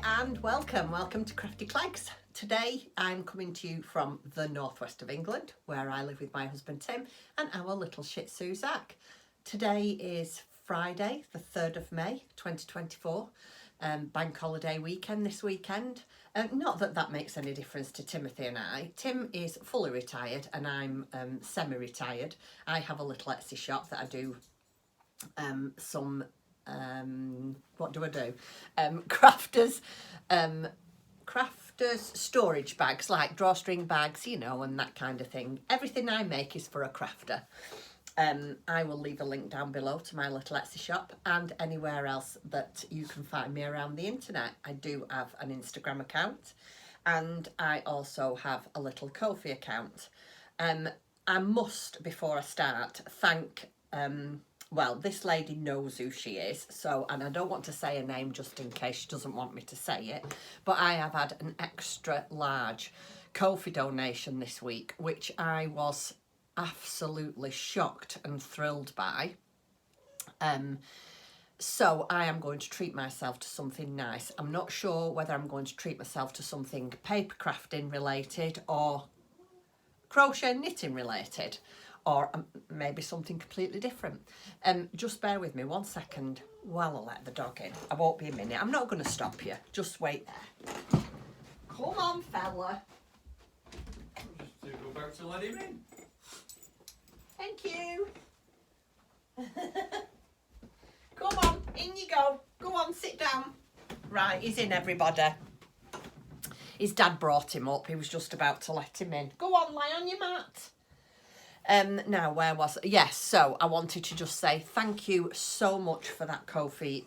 Hi and welcome to Crafty Cleggs. Today I'm coming to you from the northwest of England, where I live with my husband Tim and our little Shih Tzu Zach. Today is Friday the 3rd of May 2024, bank holiday weekend this weekend. Not that that makes any difference to Timothy and I. Tim is fully retired and I'm semi-retired. I have a little Etsy shop that I do what do I do? Crafters storage bags, like drawstring bags, you know, and that kind of thing. Everything I make is for a crafter. I will leave a link down below to my little Etsy shop and anywhere else that you can find me around the internet. I do have an Instagram account and I also have a little Ko-fi account. I must, before I start, thank well, this lady knows who she is, so, and I don't want to say her name just in case she doesn't want me to say it, but I have had an extra large Ko-fi donation this week, which I was absolutely shocked and thrilled by. So I am going to treat myself to something nice. I'm not sure whether I'm going to treat myself to something paper crafting related or crochet knitting related, or maybe something completely different. Just bear with me 1 second while I let the dog in. I won't be a minute. I'm not going to stop you. Just wait there. Come on, fella. Just to go back to let him in. Thank you. Come on, in you go. Go on, sit down. Right, he's in, everybody. His dad brought him up. He was just about to let him in. Go on, lie on your mat. Now, where was it? Yes, so I wanted to just say thank you so much for that Ko-fi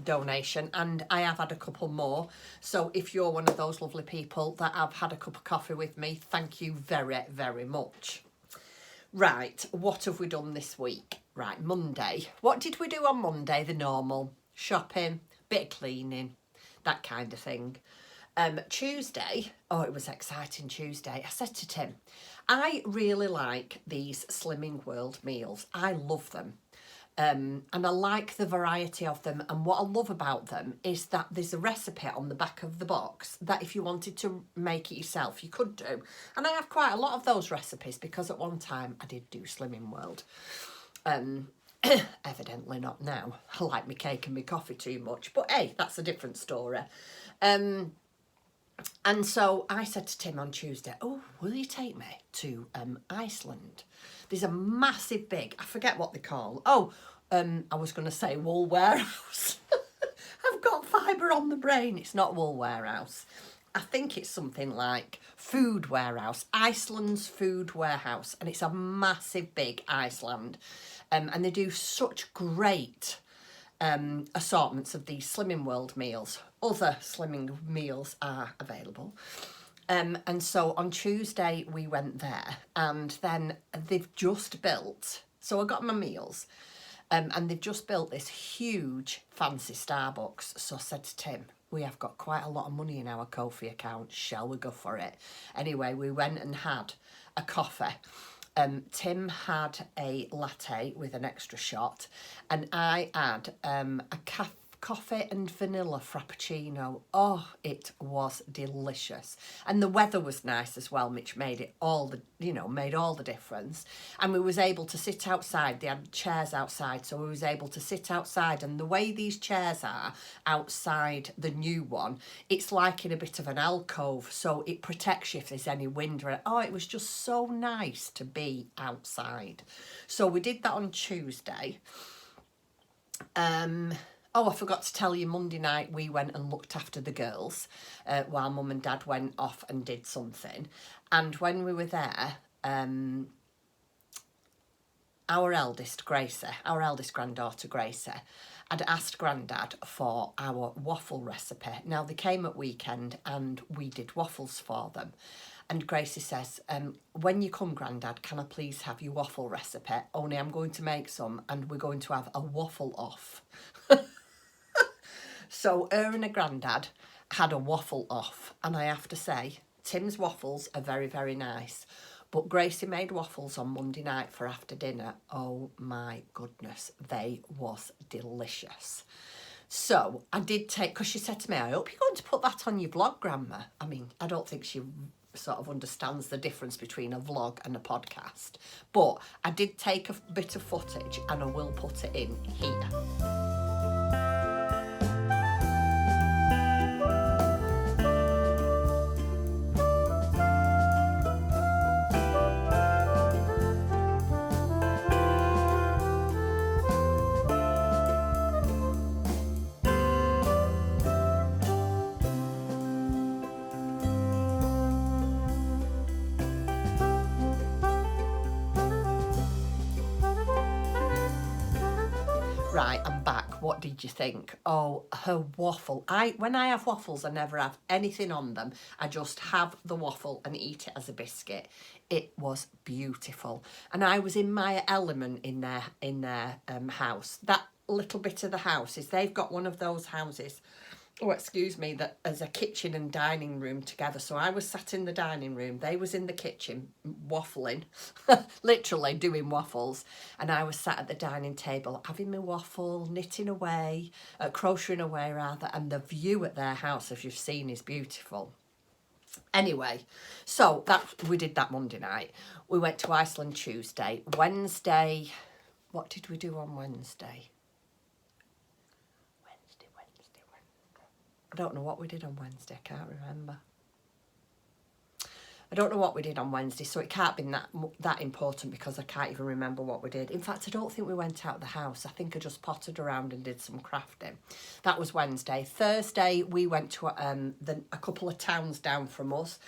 donation, and I have had a couple more. So if you're one of those lovely people that have had a cup of coffee with me, thank you very, very much. Right, what have we done this week? Right, Monday. What did we do on Monday? The normal shopping, bit of cleaning, that kind of thing. Tuesday, oh, it was exciting Tuesday. I said to Tim, I really like these Slimming World meals. I love them. And I like the variety of them. And what I love about them is that there's a recipe on the back of the box that if you wanted to make it yourself, you could do. And I have quite a lot of those recipes because at one time I did do Slimming World. Evidently not now. I like my cake and my coffee too much. But hey, that's a different story. And so I said to Tim on Tuesday, oh, will you take me to Iceland? There's a massive big, I forget what they call. Oh, I was going to say wool warehouse. I've got fibre on the brain. It's not wool warehouse. I think it's something like food warehouse, Iceland's food warehouse. And it's a massive big Iceland. And they do such great assortments of these Slimming World meals. Other Slimming meals are available. And so on Tuesday we went there, and then they've just built, so I got my meals, and they've just built this huge fancy Starbucks. So I said to Tim, we have got quite a lot of money in our Ko-fi account, shall we go for it? Anyway, we went and had a coffee. Tim had a latte with an extra shot, and I had a coffee and vanilla frappuccino. Oh, it was delicious, and the weather was nice as well, which made it all the made all the difference. And we was able to sit outside. They had chairs outside, so we was able to sit outside. And the way these chairs are outside the new one, it's like in a bit of an alcove, so it protects you if there's any wind. Oh, it was just so nice to be outside. So we did that on Tuesday. Oh, I forgot to tell you, Monday night we went and looked after the girls while Mum and Dad went off and did something. And when we were there, our eldest granddaughter Gracie, had asked Grandad for our waffle recipe. Now, they came at weekend and we did waffles for them. And Gracie says, when you come, Grandad, can I please have your waffle recipe? Only I'm going to make some and we're going to have a waffle off. So her and her Grandad had a waffle off. And I have to say, Tim's waffles are very, very nice. But Gracie made waffles on Monday night for after dinner. Oh my goodness, they was delicious. So I did take, because she said to me, I hope you're going to put that on your vlog, Grandma. I mean, I don't think she sort of understands the difference between a vlog and a podcast. But I did take a bit of footage and I will put it in here. Right, I'm back. What did you think? Oh, her waffle. When I have waffles, I never have anything on them. I just have the waffle and eat it as a biscuit. It was beautiful. And I was in my element in their house. That little bit of the house is they've got one of those houses, oh excuse me, that as a kitchen and dining room together. So I was sat in the dining room, they was in the kitchen waffling, literally doing waffles, and I was sat at the dining table having my waffle, knitting away, crocheting away rather, and the view at their house, as you've seen, is beautiful. Anyway, so we did that Monday night. We went to Iceland Tuesday. Wednesday, what did we do on Wednesday? I don't know what we did on Wednesday. I can't remember. I don't know what we did on Wednesday, so it can't be that important because I can't even remember what we did. In fact, I don't think we went out of the house. I think I just pottered around and did some crafting. That was Wednesday. Thursday, we went to a couple of towns down from us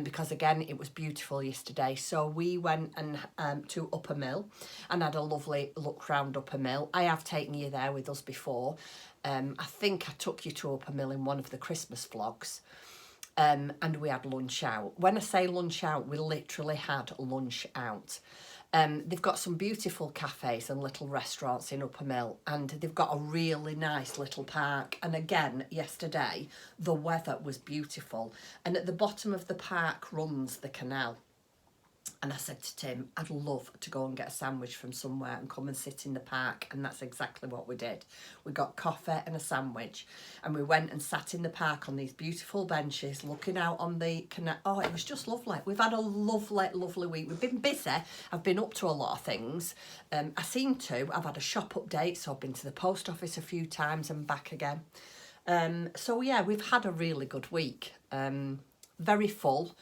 because, again, it was beautiful yesterday. So we went to Upper Mill and had a lovely look round Upper Mill. I have taken you there with us before. I think I took you to Upper Mill in one of the Christmas vlogs. And we had lunch out. When I say lunch out, we literally had lunch out. They've got some beautiful cafes and little restaurants in Upper Mill, and they've got a really nice little park. And again, yesterday, the weather was beautiful. And at the bottom of the park runs the canal. And I said to Tim, I'd love to go and get a sandwich from somewhere and come and sit in the park. And that's exactly what we did. We got coffee and a sandwich. And we went and sat in the park on these beautiful benches, looking out on the canal. Oh, it was just lovely. We've had a lovely, lovely week. We've been busy. I've been up to a lot of things. I've had a shop update. So I've been to the post office a few times and back again. So yeah, we've had a really good week. Very full.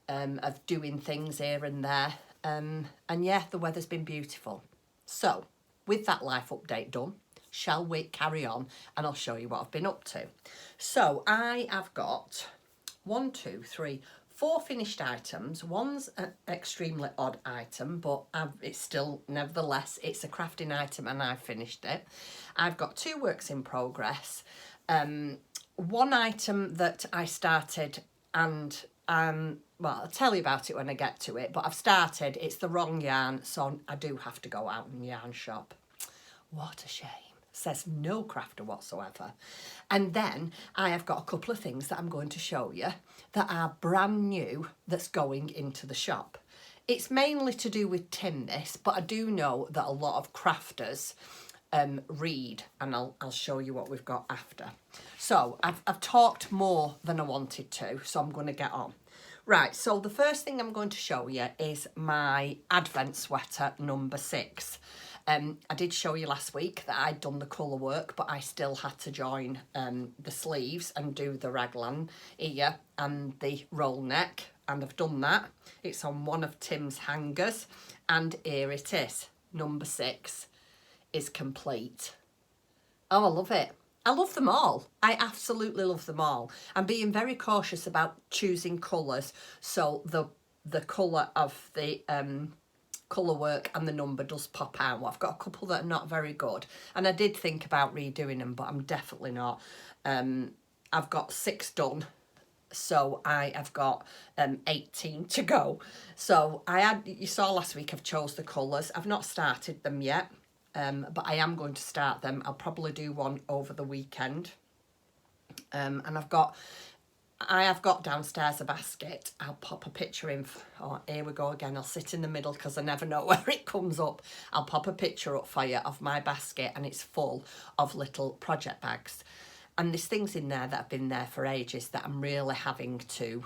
Of doing things here and there. And yeah, the weather's been beautiful. So, with that life update done, shall we carry on and I'll show you what I've been up to. So, I have got 4 finished items. One's an extremely odd item, but it's still, nevertheless, it's a crafting item and I've finished it. I've got 2 works in progress. One item that I started and well, I'll tell you about it when I get to it, but I've started, it's the wrong yarn, so I do have to go out and yarn shop. What a shame. Says no crafter whatsoever. And then I have got a couple of things that I'm going to show you that are brand new that's going into the shop. It's mainly to do with Tim, this, but I do know that a lot of crafters read, and I'll show you what we've got after. So I've talked more than I wanted to, so I'm going to get on. Right, so the first thing I'm going to show you is my Advent sweater number 6. I did show you last week that I'd done the colour work, but I still had to join the sleeves and do the raglan ear and the roll neck, and I've done that. It's on one of Tim's hangers, and here it is. Number 6 is complete. Oh, I love it. I love them all. I absolutely love them all. I'm being very cautious about choosing colours, so the colour of the colour work and the number does pop out. Well, I've got a couple that are not very good, and I did think about redoing them, but I'm definitely not. I've got 6 done, so I have got 18 to go. So you saw last week I've chose the colours. I've not started them yet. But I am going to start them. I'll probably do one over the weekend. And I've got I have got downstairs a basket. I'll pop a picture in. Oh, here we go again. I'll sit in the middle because I never know where it comes up. I'll pop a picture up for you of my basket, and it's full of little project bags. And there's things in there that have been there for ages that I'm really having to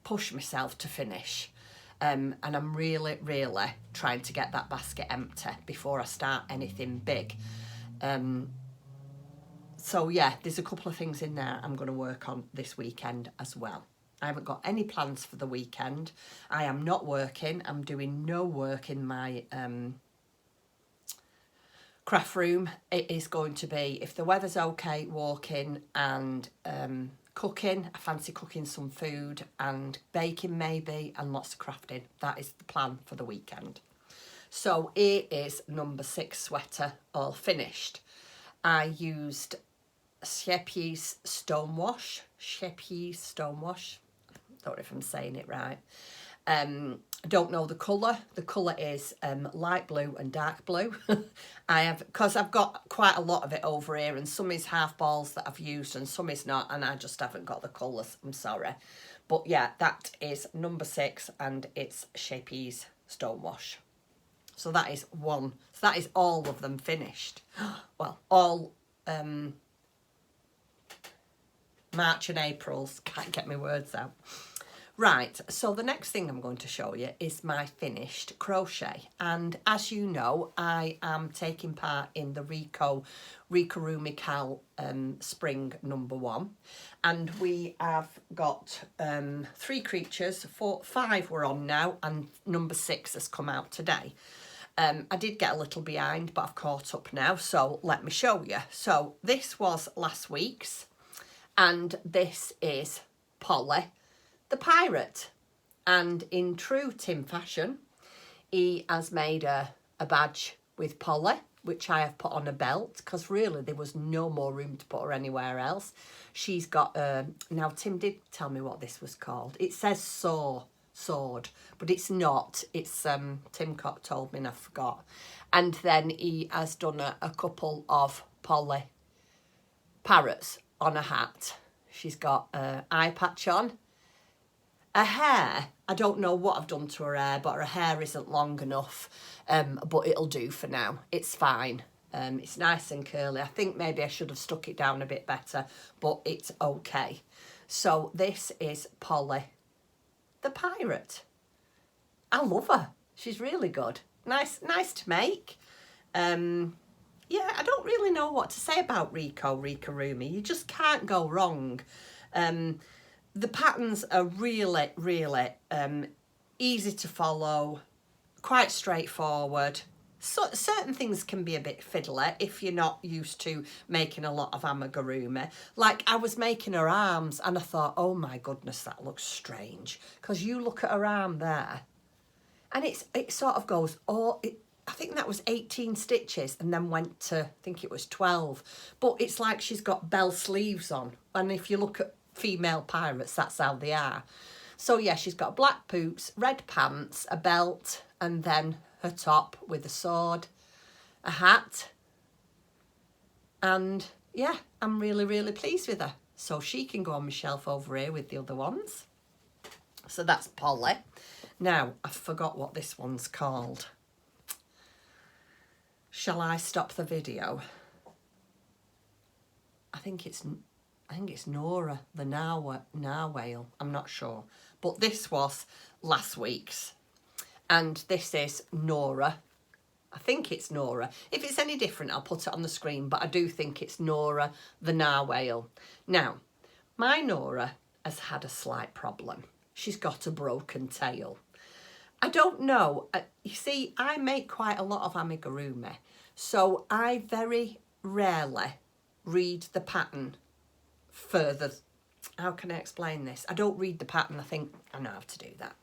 push myself to finish. And I'm really, really trying to get that basket empty before I start anything big. So yeah, there's a couple of things in there I'm going to work on this weekend as well. I haven't got any plans for the weekend. I am not working. I'm doing no work in my craft room. It is going to be, if the weather's okay, walking and cooking. I fancy cooking some food and baking maybe, and lots of crafting. That is the plan for the weekend. So here is number 6 sweater all finished. I used Sheppy's Stonewash. Don't know if I'm saying it right. I don't know the colour. The colour is light blue and dark blue. Because I've got quite a lot of it over here, and some is half balls that I've used and some is not, and I just haven't got the colours. I'm sorry. But yeah, that is number 6, and it's Sheppy's Stonewash. So that is one. So that is all of them finished. Well, all March and April's. Can't get my words out. Right, so the next thing I'm going to show you is my finished crochet. And as you know, I am taking part in the Amigurumi Cal Spring number 1. And we have got 3 creatures, 5 we're on now, and number 6 has come out today. I did get a little behind, but I've caught up now, so let me show you. So this was last week's, and this is Polly the Pirate. And in true Tim fashion, he has made a badge with Polly, which I have put on a belt, because really there was no more room to put her anywhere else. She's got, now Tim did tell me what this was called. It says sword, but it's not. It's Tim Cock told me and I forgot. And then he has done a couple of Polly parrots on a hat. She's got an eye patch on. Her hair, I don't know what I've done to her hair, but her hair isn't long enough, but it'll do for now. It's fine. It's nice and curly. I think maybe I should have stuck it down a bit better, but it's okay. So this is Polly the Pirate. I love her. She's really good. Nice to make. Yeah, I don't really know what to say about Amigurumi. You just can't go wrong. The patterns are really, really easy to follow, quite straightforward. So, certain things can be a bit fiddly if you're not used to making a lot of amigurumi. Like I was making her arms and I thought, oh my goodness, that looks strange. Because you look at her arm there and it sort of goes, I think that was 18 stitches and then went to, I think it was 12. But it's like she's got bell sleeves on. And if you look at female pirates, that's how they are. So yeah, she's got black boots, red pants, a belt, and then her top with a sword, a hat. And yeah, I'm really, really pleased with her. So she can go on my shelf over here with the other ones. So that's Polly. Now, I forgot what this one's called. Shall I stop the video? I think it's Nora, the narwhal. I'm not sure. But this was last week's. And this is Nora. I think it's Nora. If it's any different, I'll put it on the screen. But I do think it's Nora, the narwhal. Now, my Nora has had a slight problem. She's got a broken tail. I don't know. You see, I make quite a lot of amigurumi. So I very rarely read the pattern further. How can I explain this? I don't read the pattern. I think I know how to do that.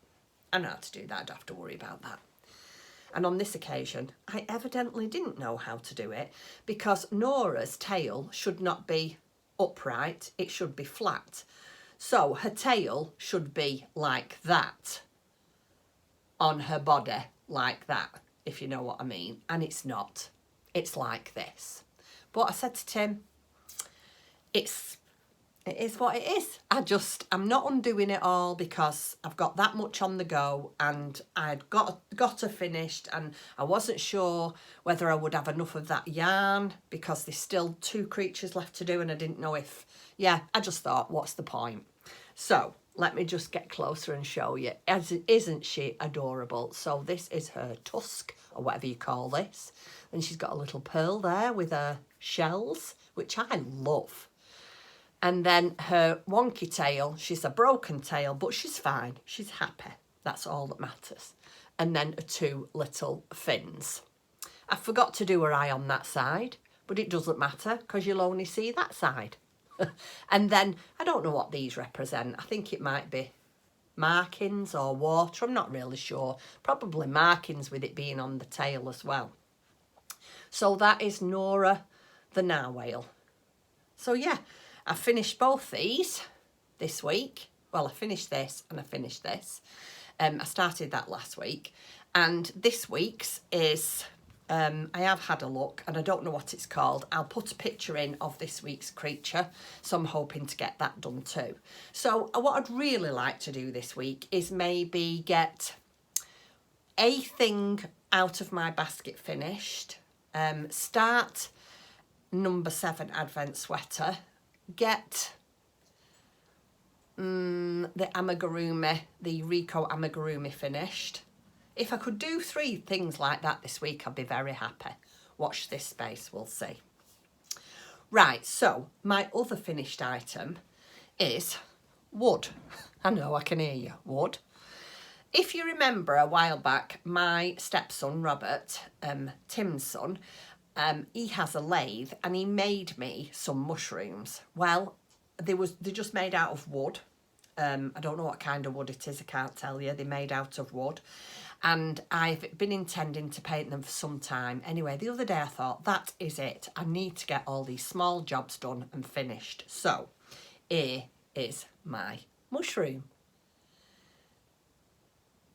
I don't have to worry about that. And on this occasion, I evidently didn't know how to do it, because Nora's tail should not be upright. It should be flat. So her tail should be like that on her body, like that, if you know what I mean. And it's not. It's like this. But I said to Tim, it's it is what it is. I'm not undoing it all because I've got that much on the go and I'd got her finished and I wasn't sure whether I would have enough of that yarn because there's still 2 creatures left to do and I didn't know if, yeah, I just thought, what's the point? So let me just get closer and show you. Isn't she adorable? So this is her tusk or whatever you call this. And she's got a little pearl there with her shells, which I love. And then her wonky tail, she's a broken tail, but she's fine. She's happy. That's all that matters. And then her 2 little fins. I forgot to do her eye on that side, but it doesn't matter because you'll only see that side. And then, I don't know what these represent. I think it might be markings or water. I'm not really sure. Probably markings with it being on the tail as well. So that is Nora the narwhal. So yeah, I finished both these this week. Well, I finished this and I finished this. I started that last week. And this week's is, I have had a look and I don't know what it's called. I'll put a picture in of this week's creature. So I'm hoping to get that done too. So what I'd really like to do this week is maybe get a thing out of my basket finished. Start number 7 advent sweater. Get the Amigurumi, the Rico Amigurumi finished. If I could do 3 things like that this week, I'd be very happy. Watch this space, we'll see. Right, so my other finished item is wood. I know, I can hear you, wood. If you remember a while back, my stepson, Robert, Tim's son, he has a lathe and he made me some mushrooms. Well, they're just made out of wood. I don't know what kind of wood it is, I can't tell you. They're made out of wood. And I've been intending to paint them for some time. Anyway, the other day I thought, that is it. I need to get all these small jobs done and finished. So, here is my mushroom.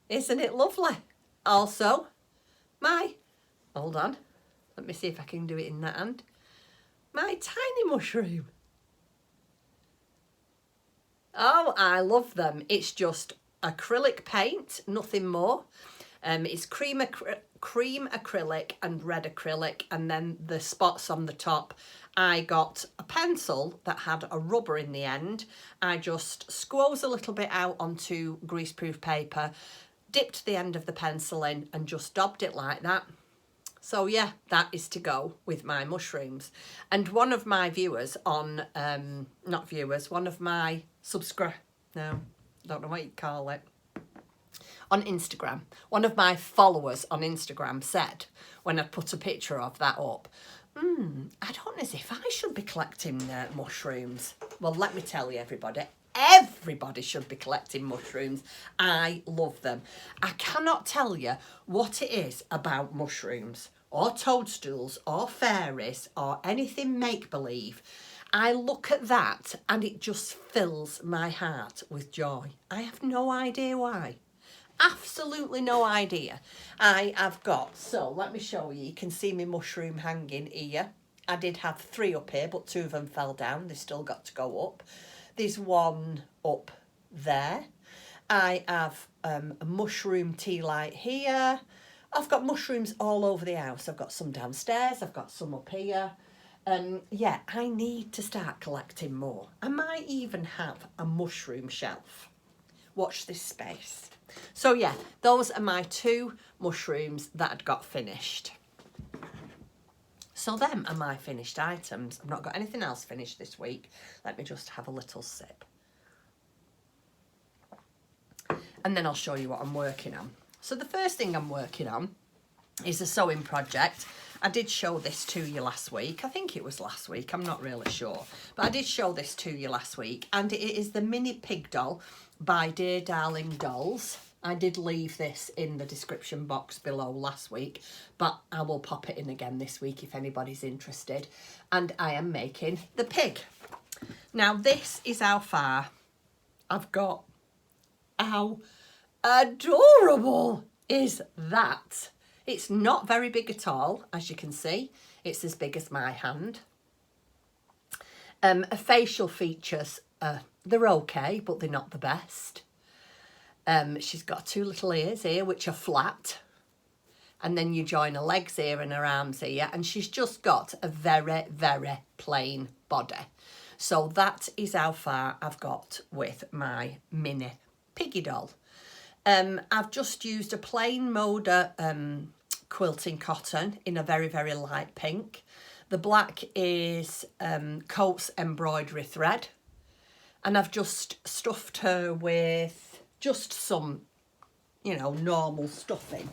Isn't it lovely? Also, hold on, let me see if I can do it in that hand. My tiny mushroom. Oh, I love them. It's just acrylic paint, nothing more. It's cream acrylic and red acrylic, and then the spots on the top. I got a pencil that had a rubber in the end. I just squoze a little bit out onto greaseproof paper, dipped the end of the pencil in and just daubed it like that. So yeah, that is to go with my mushrooms. And one of my viewers on, one of my don't know what you call it, on Instagram, one of my followers on Instagram said, when I put a picture of that up, I don't know as if I should be collecting mushrooms. Well, let me tell you, everybody should be collecting mushrooms. I love them. I cannot tell you what it is about mushrooms or toadstools or fairies or anything make-believe. I look at that and it just fills my heart with joy. I have no idea why. Absolutely no idea. I have got, so let me show you. You can see my mushroom hanging here. I did have 3 up here, but 2 of them fell down. They still got to go up. There's 1 up there. I have a mushroom tea light here. I've got mushrooms all over the house. I've got some downstairs. I've got some up here. Yeah, I need to start collecting more. I might even have a mushroom shelf. Watch this space. So yeah, those are my 2 mushrooms that I'd got finished. So them are my finished items. I've not got anything else finished this week. Let me just have a little sip. And then I'll show you what I'm working on. So the first thing I'm working on is a sewing project. I did show this to you last week. I think it was last week. I'm not really sure. But I did show this to you last week. And it is the mini pig doll by Dear Darling Dolls. I did leave this in the description box below last week, but I will pop it in again this week if anybody's interested. And I am making the pig. Now this is how far I've got. How adorable is that? It's not very big at all, as you can see. It's as big as my hand. Her facial features, they're okay, but they're not the best. She's got 2 little ears here, which are flat. And then you join her legs here and her arms here. And she's just got a very, very plain body. So that is how far I've got with my mini piggy doll. I've just used a plain Moda quilting cotton in a very, very light pink. The black is Coats embroidery thread. And I've just stuffed her with just some, you know, normal stuffing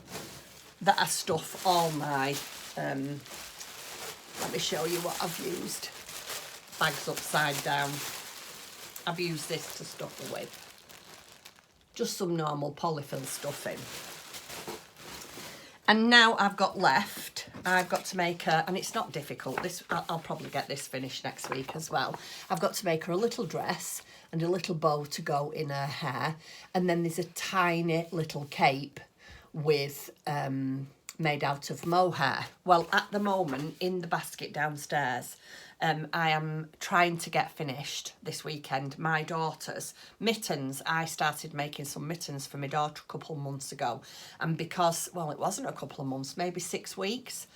that I stuff all my, let me show you what I've used. Bags upside down. I've used this to stuff her with. Just some normal polyfill stuffing. And now I've got left, I've got to make her, and it's not difficult, this I'll probably get this finished next week as well. I've got to make her a little dress and a little bow to go in her hair. And then there's a tiny little cape with made out of mohair. Well, at the moment, in the basket downstairs, I am trying to get finished this weekend my daughter's mittens. I started making some mittens for my daughter a couple of months ago, and because, well, it wasn't a couple of months, maybe 6 weeks.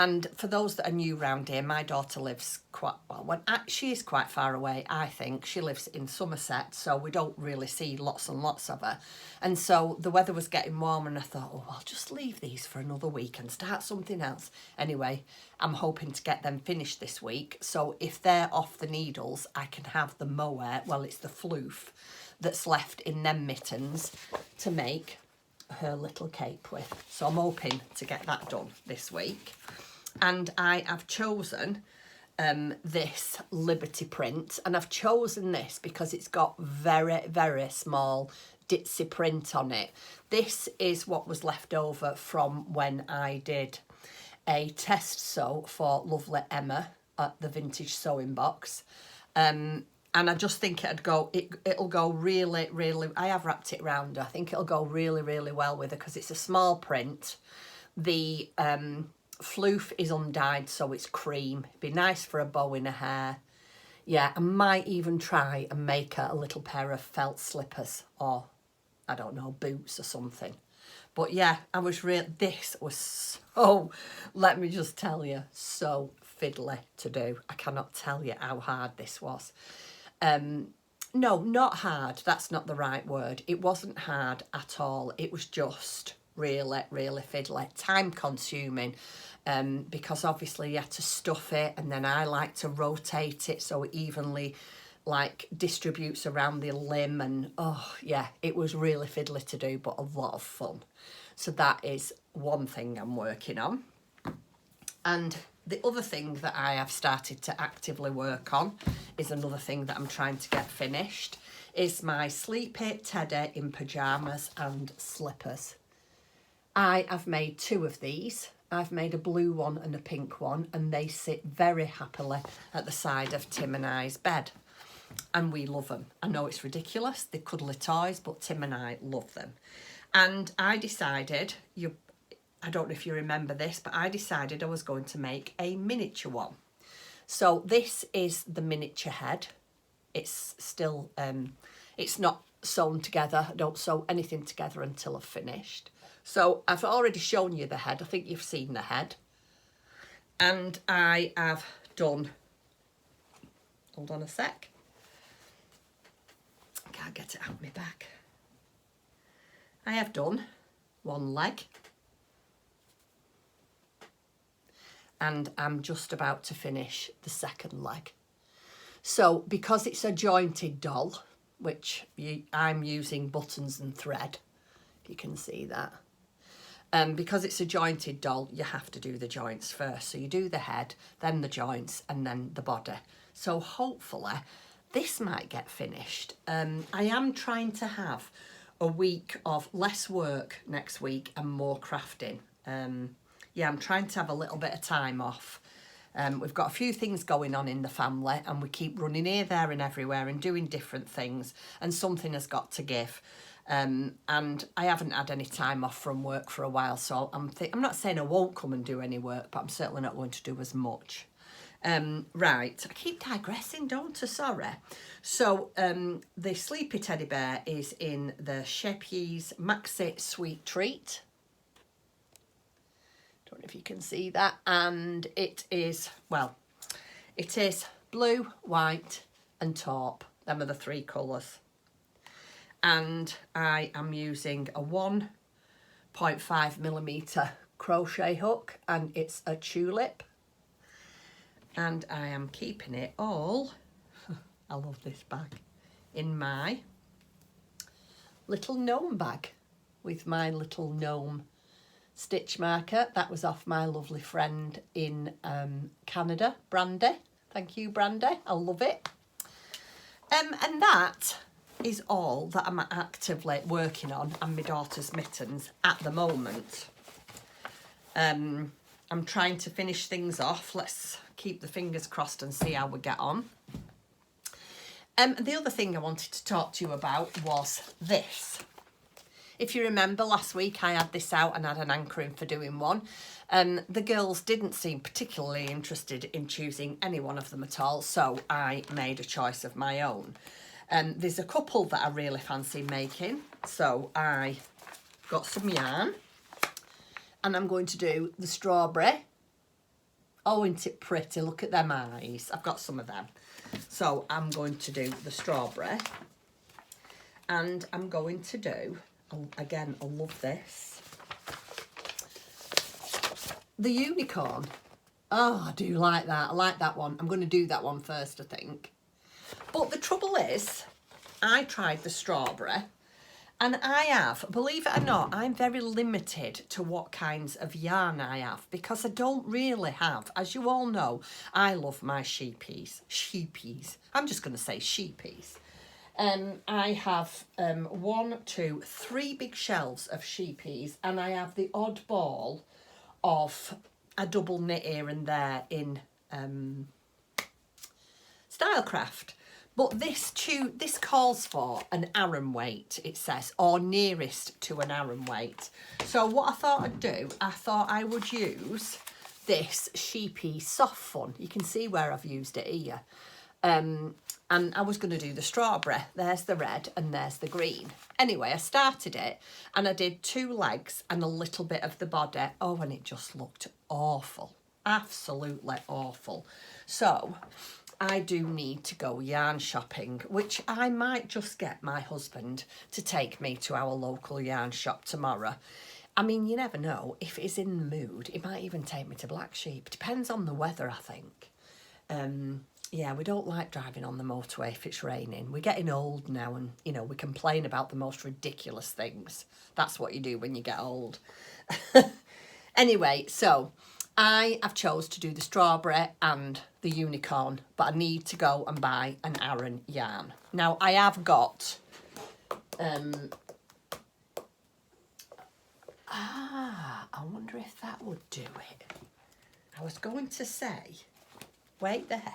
And for those that are new round here, my daughter lives quite, well, she is quite far away, I think. She lives in Somerset, so we don't really see lots and lots of her. And so the weather was getting warm, and I thought, oh, I'll just leave these for another week and start something else. Anyway, I'm hoping to get them finished this week. So if they're off the needles, I can have the mohair, well, it's the floof that's left in them mittens to make her little cape with. So I'm hoping to get that done this week. And I have chosen this Liberty print, and I've chosen this because it's got very, very small ditzy print on it. This is what was left over from when I did a test sew for lovely Emma at the Vintage Sewing Box. And I just think it'll go really, really, I have wrapped it around her. I think it'll go really, really well with her because it's a small print. The floof is undyed, so it's cream. It'd be nice for a bow in her hair. Yeah, I might even try and make her a little pair of felt slippers or, I don't know, boots or something. But yeah, this was so, let me just tell you, so fiddly to do. I cannot tell you how hard this was. No, not hard. That's not the right word. It wasn't hard at all. It was just really, really fiddly. Time consuming. Because obviously you had to stuff it, and then I like to rotate it so it evenly like distributes around the limb, and oh yeah, it was really fiddly to do, but a lot of fun. So that is one thing I'm working on. And the other thing that I have started to actively work on is another thing that I'm trying to get finished, is my Sleepy Teddy in pyjamas and slippers. I have made 2 of these. I've made a blue one and a pink one, and they sit very happily at the side of Tim and I's bed. And we love them. I know it's ridiculous, they're cuddly toys, but Tim and I love them. And I decided, I don't know if you remember this, but I decided I was going to make a miniature one. So this is the miniature head. It's still, it's not sewn together. I don't sew anything together until I've finished. So I've already shown you the head. I think you've seen the head. And I have done, hold on a sec. I can't get it out of my back. I have done one leg. And I'm just about to finish the second leg. So because it's a jointed doll, which I'm using buttons and thread, if you can see that. Because it's a jointed doll, you have to do the joints first. So you do the head, then the joints, and then the body. So hopefully this might get finished. I am trying to have a week of less work next week and more crafting. Yeah, I'm trying to have a little bit of time off. We've got a few things going on in the family, and we keep running here, there and everywhere and doing different things, and something has got to give. And I haven't had any time off from work for a while, so I'm not saying I won't come and do any work, but I'm certainly not going to do as much. Right, I keep digressing, don't I? Sorry. So the Sleepy Teddy Bear is in the Sheppies Maxi Sweet Treat. Don't know if you can see that. And it is, well, it is blue, white and taupe. Them are the three colours. And I am using a 1.5mm crochet hook, and it's a tulip. And I am keeping it all, I love this bag, in my little gnome bag with my little gnome stitch marker. That was off my lovely friend in Canada, Brandy. Thank you, Brandy. I love it. And that is all that I'm actively working on, and my daughter's mittens at the moment. I'm trying to finish things off. Let's keep the fingers crossed and see how we get on. The other thing I wanted to talk to you about was this. If you remember, last week I had this out and had an anchoring for doing one. The girls didn't seem particularly interested in choosing any one of them at all, so I made a choice of my own. There's a couple that I really fancy making, so I got some yarn and I'm going to do the strawberry. Oh, isn't it pretty? Look at them eyes. I've got some of them. So I'm going to do the strawberry, and I'm going to do, again, I love this, the unicorn. Oh, I do like that. I like that one. I'm going to do that one first, I think. But the trouble is, I tried the strawberry, and I have, believe it or not, I'm very limited to what kinds of yarn I have, because I don't really have, as you all know, I love my sheepies. Sheepies. I'm just going to say sheepies. I have 1, 2, 3 big shelves of sheepies, and I have the odd ball of a double knit here and there in Stylecraft. But this calls for an Aran weight, it says, or nearest to an Aran weight. So what I thought I'd do, I thought I would use this Sheepy Soft Fun. You can see where I've used it here. And I was going to do the strawberry. There's the red and there's the green. Anyway, I started it and I did 2 legs and a little bit of the body. Oh, and it just looked awful. Absolutely awful. So I do need to go yarn shopping, which I might just get my husband to take me to our local yarn shop tomorrow. I mean, you never know. If he's in the mood, he might even take me to Black Sheep. Depends on the weather, I think. Yeah, we don't like driving on the motorway if it's raining. We're getting old now and, you know, we complain about the most ridiculous things. That's what you do when you get old. Anyway, so I have chose to do the strawberry and the unicorn, but I need to go and buy an Aran yarn. Now, I have got... I wonder if that would do it. I was going to say... Wait there.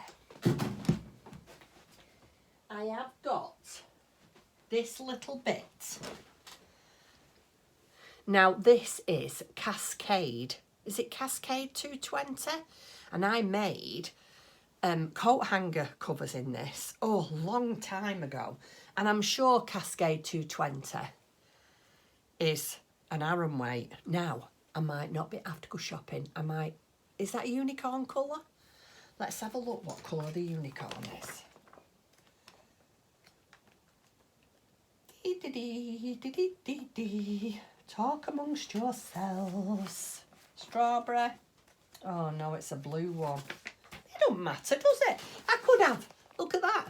I have got this little bit. Now, this is Cascade. Is it Cascade 220? And I made coat hanger covers in this, oh, long time ago. And I'm sure Cascade 220 is an Aran weight. Now, I might not have to go shopping. I might... Is that a unicorn colour? Let's have a look what colour the unicorn is. Talk amongst yourselves. Strawberry. Oh no, it's a blue one. It don't matter, does it? I could have. Look at that.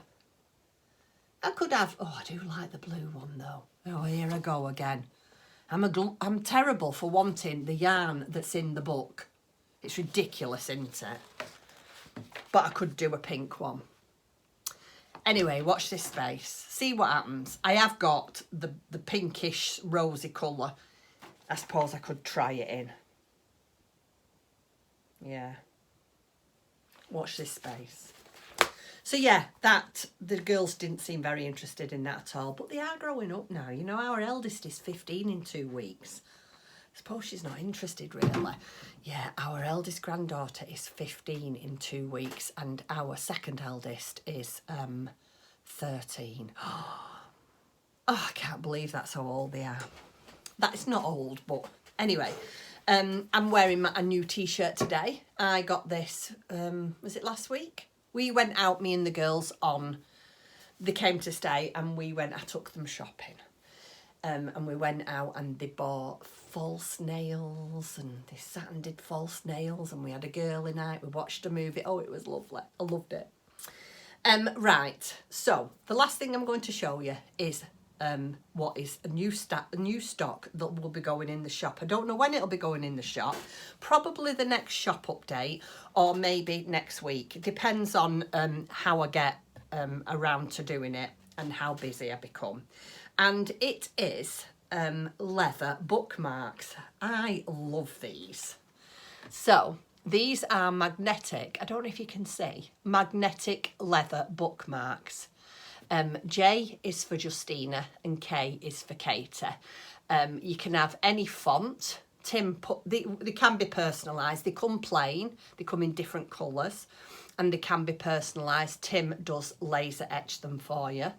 I could have. Oh, I do like the blue one though. Oh, here I go again. I'm terrible for wanting the yarn that's in the book. It's ridiculous, isn't it? But I could do a pink one. Anyway, watch this space. See what happens. I have got the pinkish rosy colour. I suppose I could try it in. Yeah. Watch this space. So yeah, the girls didn't seem very interested in that at all. But they are growing up now. You know, our eldest is 15 in 2 weeks. suppose she's not interested really. Yeah, our eldest granddaughter is 15 in 2 weeks and our second eldest is 13. Oh, I can't believe that's how old they are. That's not old, but anyway. I'm wearing a new t-shirt today. I got this, was it last week? We went out, me and the girls, they came to stay and I took them shopping. And we went out and they bought false nails and they sat and did false nails and we had a girly night. We watched a movie. Oh, it was lovely. I loved it. Right, so the last thing I'm going to show you is what is a new stock that will be going in the shop. I don't know when it'll be going in the shop. Probably the next shop update or maybe next week. It depends on how I get around to doing it and how busy I become. And it is leather bookmarks. I love these. So these are magnetic, I don't know if you can see, magnetic leather bookmarks. J is for Justina and K is for Katie. You can have any font. Tim they can be personalised. They come plain, they come in different colours and they can be personalised. Tim does laser etch them for you.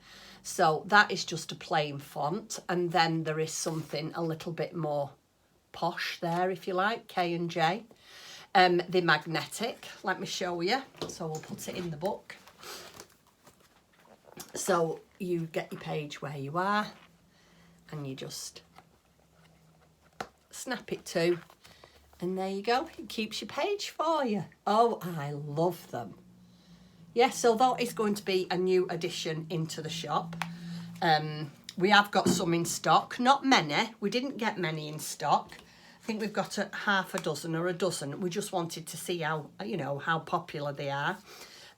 So that is just a plain font and then there is something a little bit more posh there if you like, K and J. They're magnetic, let me show you. So we'll put it in the book. So you get your page where you are and you just snap it to and there you go. It keeps your page for you. Oh, I love them. Yeah, so that is going to be a new addition into the shop. We have got some in stock, not many. We didn't get many in stock. I think we've got half a dozen or a dozen. We just wanted to see how, how popular they are.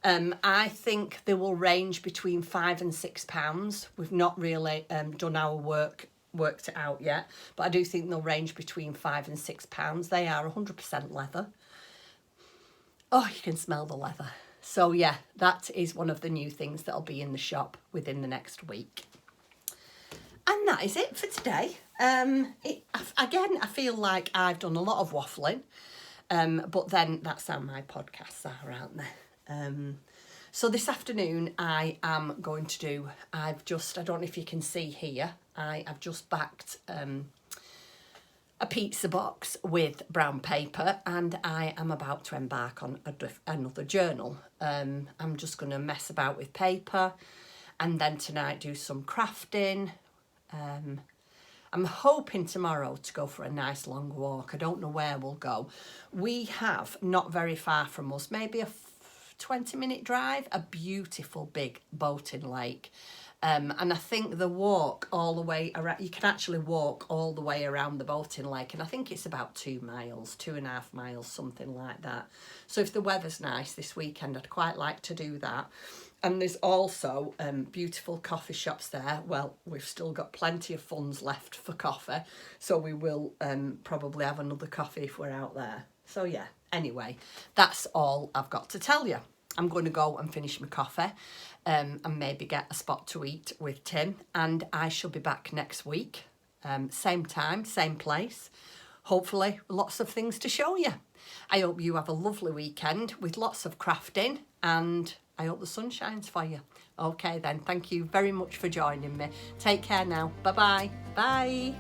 I think they will range between £5 and £6. We've not really done our worked it out yet, but I do think they'll range between £5 and £6. They are 100% leather. Oh, you can smell the leather. So yeah, that is one of the new things that'll be in the shop within the next week. And that is it for today. Again, I feel like I've done a lot of waffling, but then that's how my podcasts are, aren't they? So this afternoon I am going to do, I don't know if you can see here, I have just backed a pizza box with brown paper and I am about to embark on another journal. I'm just going to mess about with paper and then tonight do some crafting. I'm hoping tomorrow to go for a nice long walk. I don't know where we'll go. We have, not very far from us, maybe a 20-minute drive, a beautiful big boating lake. And I think the walk all the way around, you can actually walk all the way around the boating lake, and I think it's about 2 miles, 2.5 miles, something like that. So if the weather's nice this weekend, I'd quite like to do that. And there's also beautiful coffee shops there. Well, we've still got plenty of funds left for coffee, so we will probably have another coffee if we're out there. So yeah, anyway, that's all I've got to tell you. I'm going to go and finish my coffee and maybe get a spot to eat with Tim, and I shall be back next week, same time, same place. Hopefully lots of things to show you. I hope you have a lovely weekend with lots of crafting, and I hope the sun shines for you. Okay then, thank you very much for joining me. Take care now. Bye-bye. Bye.